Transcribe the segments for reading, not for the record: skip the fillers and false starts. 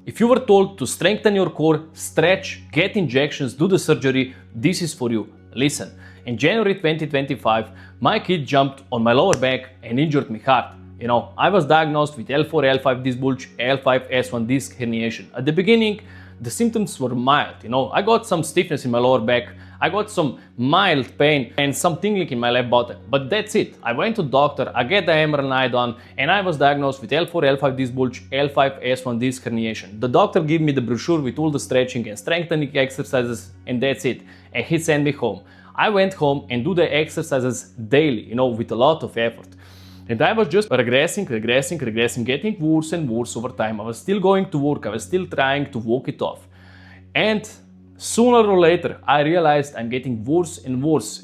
If you were told to strengthen your core, stretch, get injections, do the surgery, this is for you. Listen, in January 2025, my kid jumped on my lower back and injured me hard. I was diagnosed with L4, L5 disc bulge, L5, S1 disc herniation. At the beginning, the symptoms were mild. I got some stiffness in my lower back, I got some mild pain and some tingling in my left buttock. But that's it. I went to the doctor, I get the MRI done, and I was diagnosed with L4, L5 disc bulge, L5, S1 disc herniation. The doctor gave me the brochure with all the stretching and strengthening exercises, and that's it. And he sent me home. I went home and do the exercises daily, with a lot of effort. And I was just regressing, getting worse and worse over time. I was still going to work, I was still trying to walk it off. And sooner or later, I realized I'm getting worse and worse.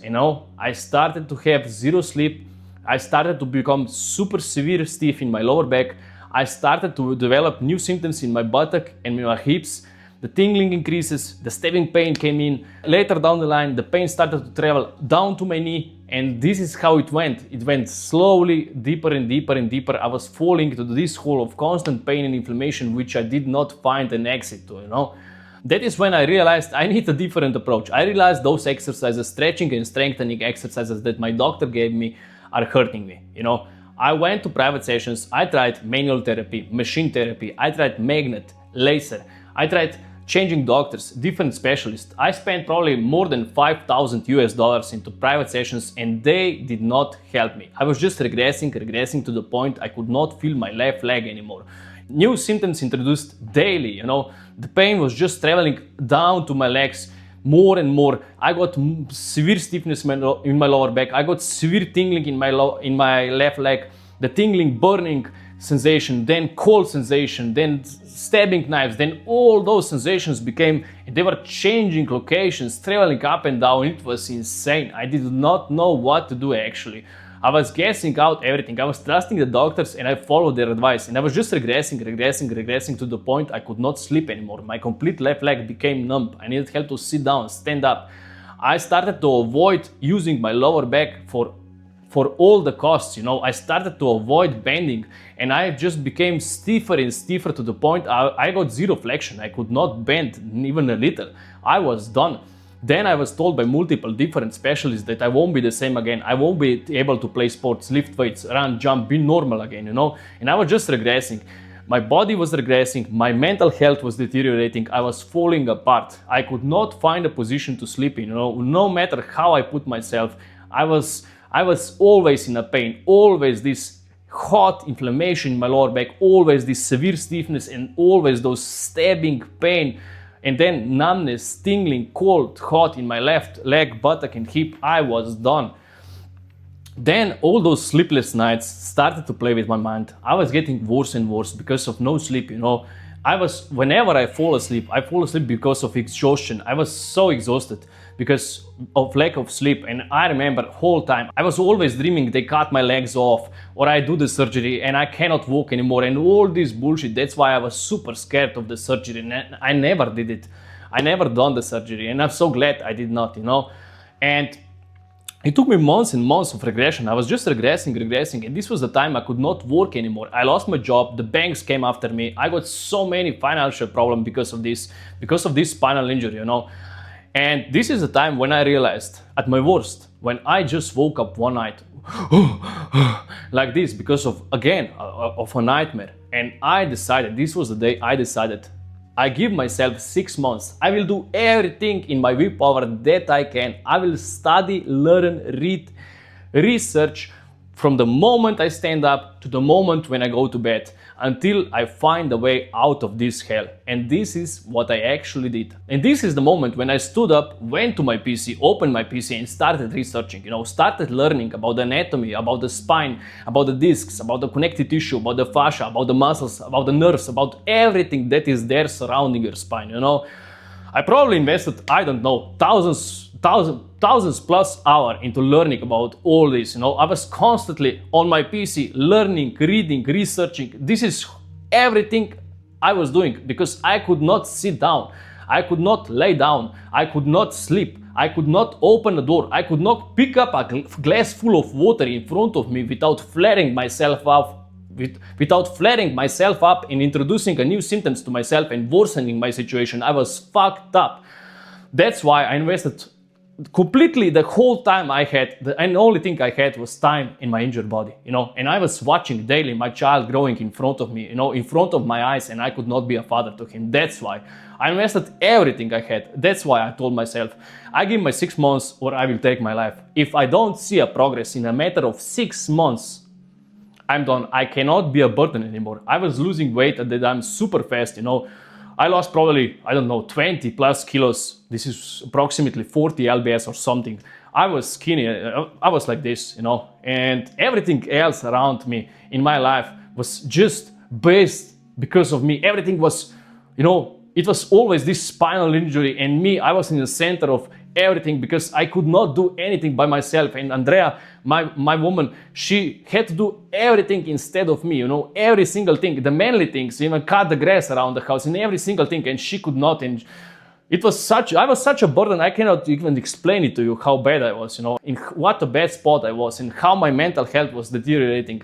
I started to have zero sleep. I started to become super severe stiff in my lower back. I started to develop new symptoms in my buttock and my hips. The tingling increases, the stabbing pain came in. Later down the line, the pain started to travel down to my knee, and this is how it went. It went slowly deeper and deeper and deeper. I was falling into this hole of constant pain and inflammation, which I did not find an exit to, That is when I realized I need a different approach. I realized those exercises, stretching and strengthening exercises that my doctor gave me are hurting me, I went to private sessions, I tried manual therapy, machine therapy, I tried magnet, laser, I tried changing doctors, different specialists. I spent probably more than $5,000 into private sessions, and they did not help me. I was just regressing to the point I could not feel my left leg anymore. New symptoms introduced daily, The pain was just traveling down to my legs more and more. I got severe stiffness in my lower back. I got severe tingling in my left leg. The tingling, burning sensation, then cold sensation, then stabbing knives, then all those sensations they were changing locations, traveling up and down. It was insane. I did not know what to do actually. I was guessing out everything. I was trusting the doctors and I followed their advice. And I was just regressing to the point I could not sleep anymore. My complete left leg became numb. I needed help to sit down, stand up. I started to avoid using my lower back for all the costs, I started to avoid bending, and I just became stiffer and stiffer to the point I got zero flexion. I could not bend even a little. I was done. Then I was told by multiple different specialists that I won't be the same again. I won't be able to play sports, lift weights, run, jump, be normal again, And I was just regressing. My body was regressing, my mental health was deteriorating, I was falling apart. I could not find a position to sleep in, No matter how I put myself, I was always in a pain, always this hot inflammation in my lower back, always this severe stiffness, and always those stabbing pain, and then numbness, tingling, cold, hot in my left leg, buttock and hip. I was done. Then all those sleepless nights started to play with my mind. I was getting worse and worse because of no sleep, Whenever I fall asleep because of exhaustion. I was so exhausted because of lack of sleep. And I remember whole time, I was always dreaming they cut my legs off or I do the surgery and I cannot walk anymore and all this bullshit. That's why I was super scared of the surgery and I never did it. I never done the surgery and I'm so glad I did not, And it took me months and months of regression. I was just regressing, and this was the time I could not work anymore. I lost my job, the banks came after me. I got so many financial problems because of this spinal injury, And this is the time when I realized, at my worst, when I just woke up one night, like this, because of a nightmare. And this was the day I decided, I give myself 6 months. I will do everything in my willpower that I can. I will study, learn, read, research from the moment I stand up to the moment when I go to bed until I find a way out of this hell. And this is what I actually did. And this is the moment when I stood up, went to my PC, opened my PC and started researching, started learning about the anatomy, about the spine, about the discs, about the connective tissue, about the fascia, about the muscles, about the nerves, about everything that is there surrounding your spine, I probably invested, I don't know, thousands plus hours into learning about all this, I was constantly on my PC, learning, reading, researching. This is everything I was doing because I could not sit down. I could not lay down. I could not sleep. I could not open a door. I could not pick up a glass full of water in front of me without flaring myself without flaring myself up and introducing a new symptoms to myself and worsening my situation. I was fucked up. That's why I invested completely the whole time I had, and the only thing I had was time in my injured body, and I was watching daily my child growing in front of me, in front of my eyes, and I could not be a father to him. That's why I invested everything I had. That's why I told myself, I give my 6 months or I will take my life. If I don't see a progress in a matter of 6 months, I'm done. I cannot be a burden anymore. I was losing weight at the time super fast, I lost probably, 20 plus kilos. This is approximately 40 lbs or something. I was skinny. I was like this, and everything else around me in my life was just based because of me. Everything was, it was always this spinal injury, and me, I was in the center of everything because I could not do anything by myself. And Andrea, my woman, she had to do everything instead of me, every single thing, the manly things, even cut the grass around the house and every single thing, and she could not. And I was such a burden, I cannot even explain it to you how bad I was, in what a bad spot I was and how my mental health was deteriorating.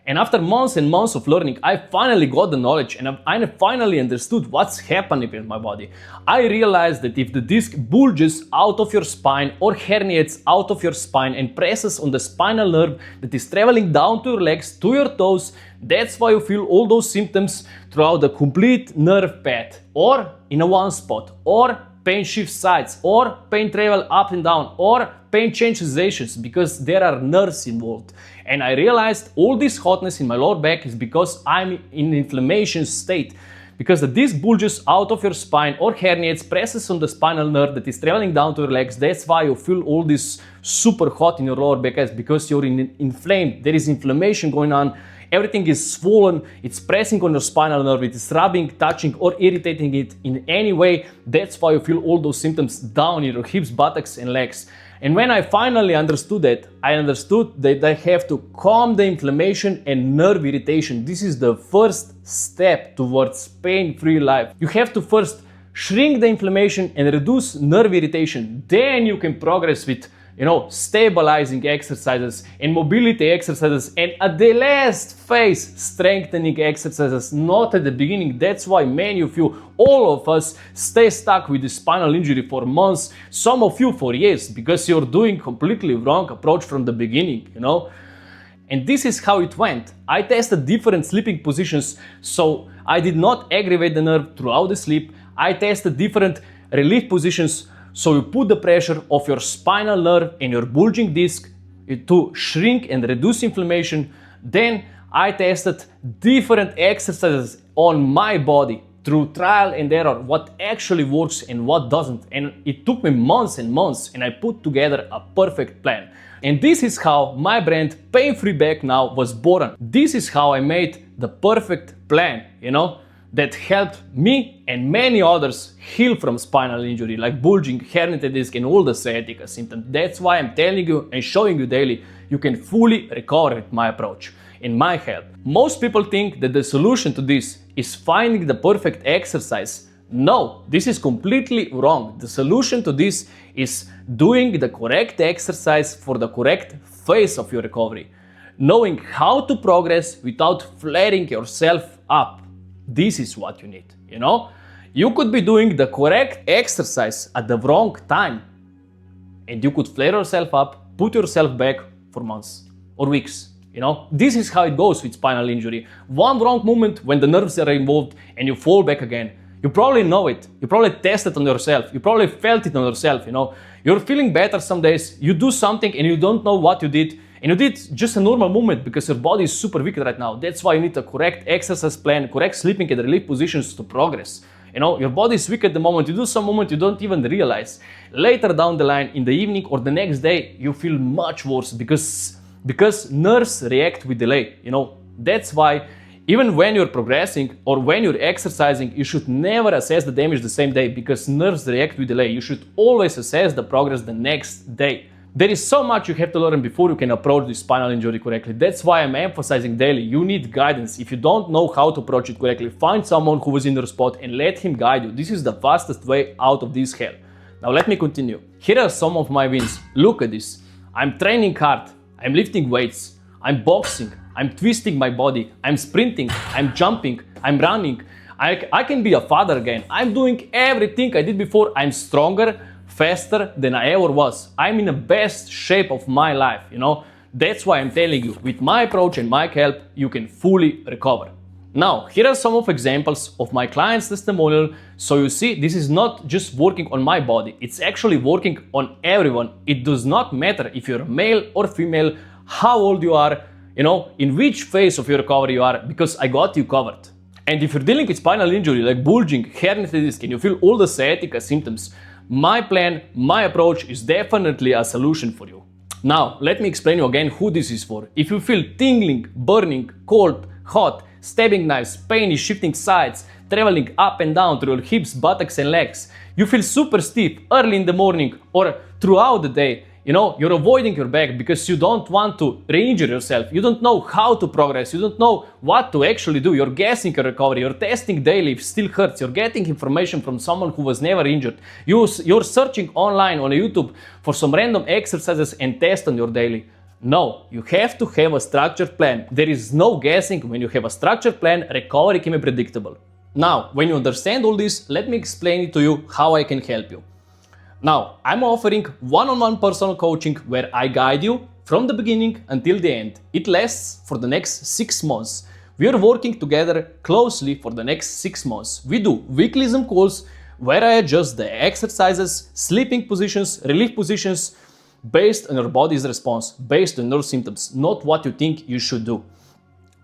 And after months and months of learning, I finally got the knowledge and I finally understood what's happening with my body. I realized that if the disc bulges out of your spine or herniates out of your spine and presses on the spinal nerve that is traveling down to your legs, to your toes, that's why you feel all those symptoms throughout the complete nerve path, or in a one spot, or pain shifts sides, or pain travel up and down, or pain changes sensations, because there are nerves involved. And I realized all this hotness in my lower back is because I'm in inflammation state, because the disc bulges out of your spine or herniates, presses on the spinal nerve that is traveling down to your legs. That's why you feel all this super hot in your lower back, because you're inflamed. There is inflammation going on. Everything is swollen, it's pressing on your spinal nerve, it is rubbing, touching or irritating it in any way. That's why you feel all those symptoms down in your hips, buttocks and legs. And when I finally understood that, I understood that I have to calm the inflammation and nerve irritation. This is the first step towards pain-free life. You have to first shrink the inflammation and reduce nerve irritation. Then you can progress with stabilizing exercises and mobility exercises, and at the last phase, strengthening exercises, not at the beginning. That's why many of you, all of us, stay stuck with the spinal injury for months, some of you for years, because you're doing completely wrong approach from the beginning, And this is how it went. I tested different sleeping positions, so I did not aggravate the nerve throughout the sleep. I tested different relief positions, so you put the pressure of your spinal nerve and your bulging disc to shrink and reduce inflammation. Then I tested different exercises on my body through trial and error, what actually works and what doesn't. And it took me months and months, and I put together a perfect plan. And this is how my brand PainFreeBackNow was born. This is how I made the perfect plan, that helped me and many others heal from spinal injury like bulging, herniated disc and all the sciatica symptoms. That's why I'm telling you and showing you daily you can fully recover with my approach and my help. Most people think that the solution to this is finding the perfect exercise. No, this is completely wrong. The solution to this is doing the correct exercise for the correct phase of your recovery. Knowing how to progress without flaring yourself up. This is what you need, You could be doing the correct exercise at the wrong time, and you could flare yourself up, put yourself back for months or weeks, This is how it goes with spinal injury. One wrong movement when the nerves are involved and you fall back again. You probably know it. You probably tested it on yourself. You probably felt it on yourself, You're feeling better some days. You do something and you don't know what you did. And you did just a normal movement because your body is super weak right now. That's why you need a correct exercise plan, correct sleeping and relief positions to progress. Your body is weak at the moment. You do some movement you don't even realize. Later down the line, in the evening or the next day, you feel much worse because nerves react with delay. That's why even when you're progressing or when you're exercising, you should never assess the damage the same day because nerves react with delay. You should always assess the progress the next day. There is so much you have to learn before you can approach this spinal injury correctly. That's why I'm emphasizing daily. You need guidance. If you don't know how to approach it correctly, find someone who was in your spot and let him guide you. This is the fastest way out of this hell. Now let me continue. Here are some of my wins. Look at this. I'm training hard. I'm lifting weights. I'm boxing, I'm twisting my body, I'm sprinting, I'm jumping, I'm running. I can be a father again. I'm doing everything I did before. I'm stronger, faster than I ever was. I'm in the best shape of my life, That's why I'm telling you, with my approach and my help, you can fully recover. Now, here are some of examples of my clients' testimonial. So you see, this is not just working on my body. It's actually working on everyone. It does not matter if you're male or female, how old you are, in which phase of your recovery you are, because I got you covered. And if you're dealing with spinal injury like bulging, herniated disc, and you feel all the sciatica symptoms, my plan, my approach is definitely a solution for you. Now, let me explain you again who this is for. If you feel tingling, burning, cold, hot, stabbing knives, pain is shifting sides, traveling up and down through your hips, buttocks and legs, you feel super stiff early in the morning or throughout the day, you're avoiding your back because you don't want to re-injure yourself. You don't know how to progress. You don't know what to actually do. You're guessing your recovery. You're testing daily if it still hurts. You're getting information from someone who was never injured. You're searching online on YouTube for some random exercises and test on your daily. No, you have to have a structured plan. There is no guessing. When you have a structured plan, recovery can be predictable. Now, when you understand all this, let me explain it to you how I can help you. Now, I'm offering one-on-one personal coaching where I guide you from the beginning until the end. It lasts for the next 6 months. We are working together closely for the next 6 months. We do weekly Zoom calls where I adjust the exercises, sleeping positions, relief positions based on your body's response, based on your symptoms, not what you think you should do.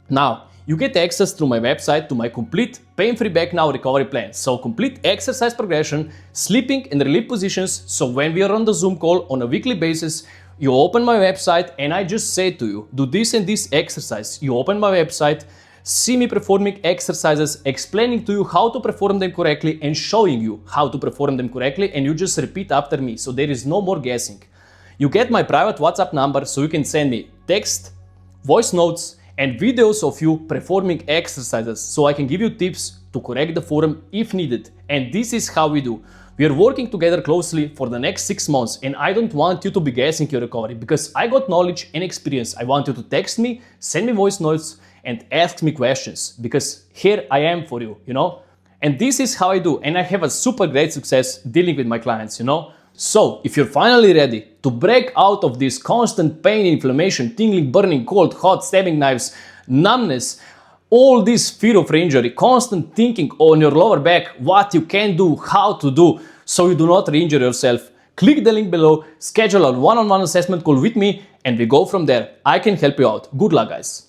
Now, you get access through my website to my complete PainFreeBackNow recovery plan. So complete exercise progression, sleeping and relief positions. So when we are on the Zoom call on a weekly basis, you open my website and I just say to you, do this and this exercise. You open my website, see me performing exercises, explaining to you how to perform them correctly and showing you how to perform them correctly, and you just repeat after me. So there is no more guessing. You get my private WhatsApp number so you can send me text, voice notes, and videos of you performing exercises so I can give you tips to correct the form if needed. And this is how we do. We are working together closely for the next 6 months, and I don't want you to be guessing your recovery because I got knowledge and experience. I want you to text me, send me voice notes, and ask me questions because here I am for you, And this is how I do, and I have a super great success dealing with my clients, So, if you're finally ready to break out of this constant pain, inflammation, tingling, burning, cold, hot, stabbing knives, numbness, all this fear of re-injury, constant thinking on your lower back, what you can do, how to do, so you do not re-injure yourself, click the link below, schedule a one-on-one assessment call with me, and we go from there. I can help you out. Good luck, guys.